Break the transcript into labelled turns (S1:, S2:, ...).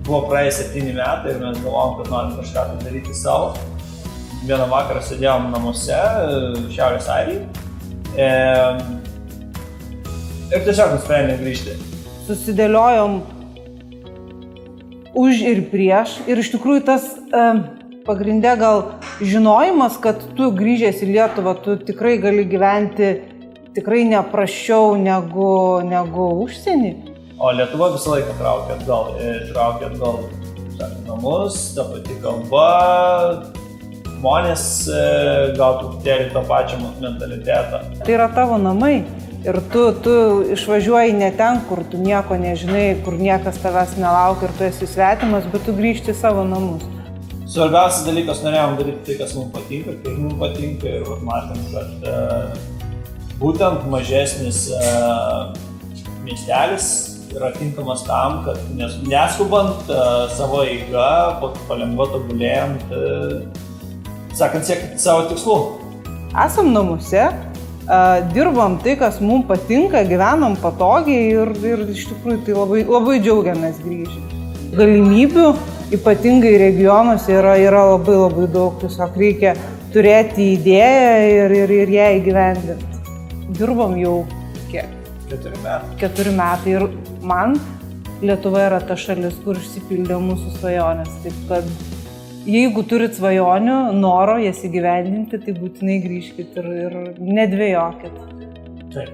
S1: buvo praėję 7 metai ir mes galvojom, kad norim kažką tai daryti savo. Vieną vakarą sėdėjom namuose Šiaurės Airijai ir tiesiog nusprendėm grįžti.
S2: Susidėliojom už ir prieš ir iš tikrųjų tas pagrindė gal žinojimas, kad tu grįžęs į Lietuvą, tu tikrai gali gyventi tikrai neprasčiau negu užsienį.
S1: O Lietuva visą laiką traukia atgal namus, ta pati kalba, žmonės gal truputėlį to pačio mentalitetą.
S2: Tai yra tavo namai ir tu išvažiuoji ne ten, kur tu nieko nežinai, kur niekas tavęs nelaukia ir tu esi svetimas, bet tu grįžti į savo namus.
S1: Svarbiausias dalykas, norėjom daryti tai, kas mums patinka, kai mums patinka ir matėm, kad būtent mažesnis miestelis yra tinkamas tam, kad neskubant savo eiga, palengva tobulėjant, siekti savo tikslų.
S2: Esam namuose, dirbam tai, kas mums patinka, gyvenam patogiai ir iš tikrųjų tai labai džiaugiamės grįžę. Galimybių, ypatingai regionuose, yra labai daug, tiesiog reikia turėti idėją ir ją įgyvendinti. Dirbam jau kiek? 4 metai ir man Lietuva yra ta šalis, kur išsipildė mūsų svajonės. Taip kad jeigu turit svajonių, noro jas įgyvendinti, tai būtinai grįžkit ir nedvejokit.
S1: Taip.